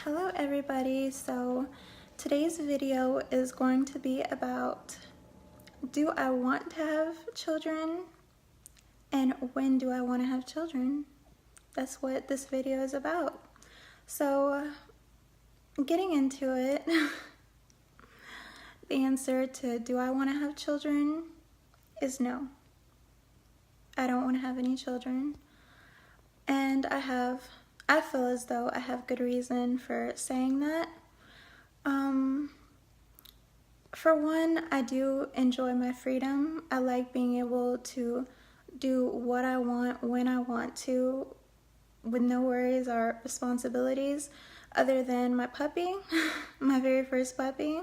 Hello everybody. So today's video is going to be about, do I want to have children and when do I want to have children? That's what this video is about. So getting into it, the answer to do I want to have children is no. I don't want to have any children. And I feel as though I have good reason for saying that. For one, I do enjoy my freedom. I like being able to do what I want when I want to with no worries or responsibilities other than my puppy, my very first puppy.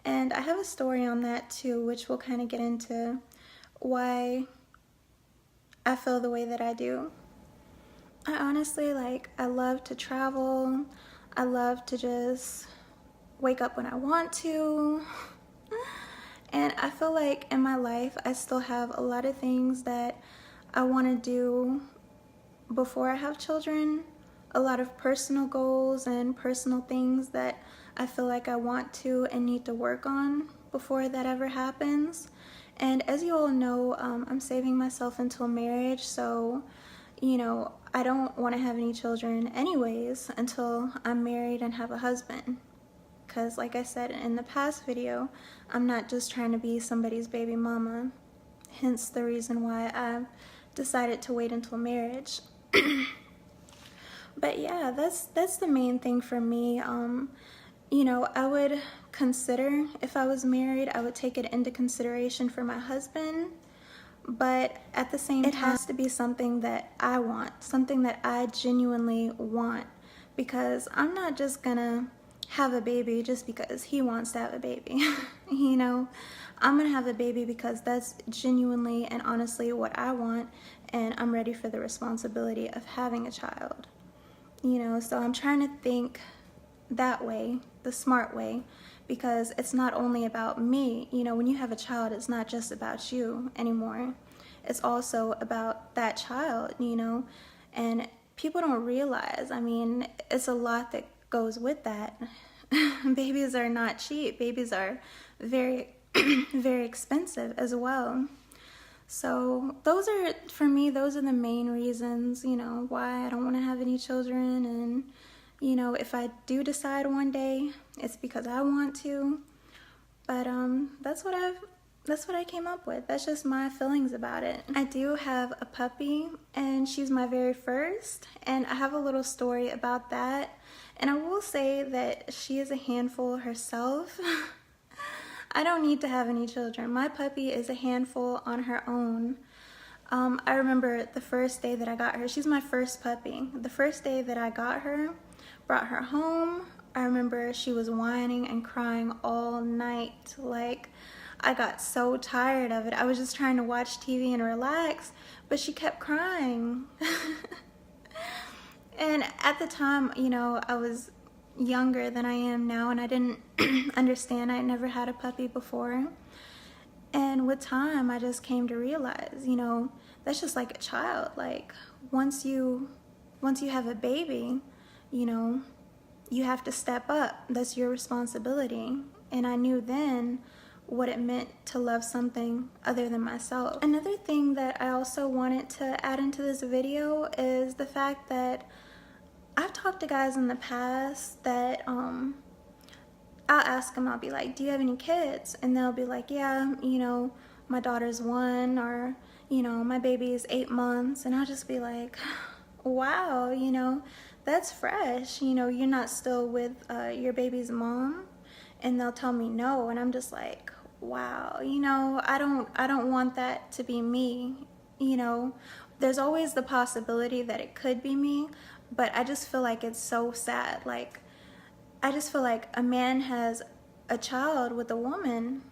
And I have a story on that too, which will kind of get into why I feel the way that I do. I honestly, I love to travel. I love to just wake up when I want to. And I feel like in my life, I still have a lot of things that I want to do before I have children. A lot of personal goals and personal things that I feel like I want to and need to work on before that ever happens. And as you all know, I'm saving myself until marriage, so I don't want to have any children anyways until I'm married and have a husband. Because like I said in the past video, I'm not just trying to be somebody's baby mama. Hence the reason why I decided to wait until marriage. But yeah, that's the main thing for me. I would consider, if I was married, I would take it into consideration for my husband. But at the same time, it has to be something that I want, something that I genuinely want, because I'm not just gonna have a baby just because he wants to have a baby. I'm gonna have a baby because that's genuinely and honestly what I want, and I'm ready for the responsibility of having a child. So I'm trying to think that way, the smart way, because it's not only about me. When you have a child, it's not just about you anymore. It's also about that child, and people don't realize, it's a lot that goes with that. Babies are not cheap. Babies are very, very expensive as well. So for me, those are the main reasons, why I don't want to have any children. And if I do decide one day, it's because I want to. But that's what I came up with. That's just my feelings about it. I do have a puppy, and she's my very first, and I have a little story about that. And I will say that she is a handful herself. I don't need to have any children. My puppy is a handful on her own. I remember the first day that I got her. She's my first puppy. The first day that I got her, brought her home, I remember she was whining and crying all night. I got so tired of it. I was just trying to watch TV and relax, but she kept crying. And at the time, I was younger than I am now, and I didn't understand. I had never had a puppy before. And with time, I just came to realize, that's just like a child. Once you have a baby, you have to step up. That's your responsibility. And I knew then what it meant to love something other than myself. Another thing that I also wanted to add into this video is the fact that I've talked to guys in the past that I'll ask them, I'll be like, do you have any kids? And they'll be like, yeah, my daughter's 1, or my baby is 8 months. And I'll just be like, wow, that's fresh. You're not still with your baby's mom. And they'll tell me no, and I'm just like, wow, I don't want that to be me. There's always the possibility that it could be me, but I just feel like it's so sad. I just feel like a man has a child with a woman,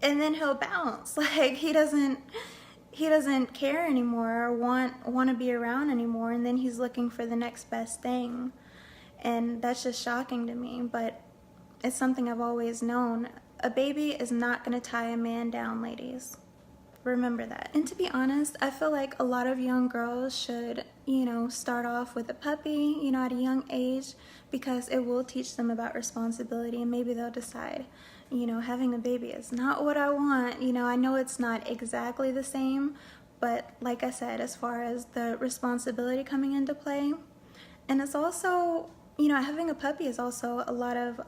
and then he'll bounce. He doesn't care anymore or want to be around anymore, and then he's looking for the next best thing. And that's just shocking to me, but it's something I've always known. A baby is not going to tie a man down, ladies. remember that. And to be honest, I feel like a lot of young girls should, you know, start off with a puppy, you know, at a young age, because it will teach them about responsibility, and maybe they'll decide, you know, having a baby is not what I want. You know, I know it's not exactly the same, but like I said, as far as the responsibility coming into play, and it's also, you know, having a puppy is also a lot of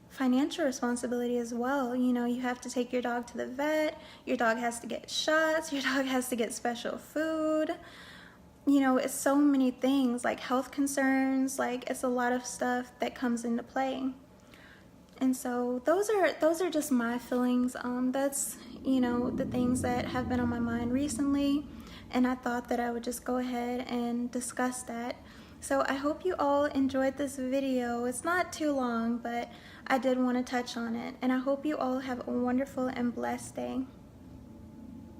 financial responsibility as well. You know, you have to take your dog to the vet, your dog has to get shots, your dog has to get special food. You know, it's so many things, like health concerns, like it's a lot of stuff that comes into play. And so those are just my feelings. That's, you know, the things that have been on my mind recently, and I thought that I would just go ahead and discuss that. So I hope you all enjoyed this video. It's not too long, but I did want to touch on it, and I hope you all have a wonderful and blessed day.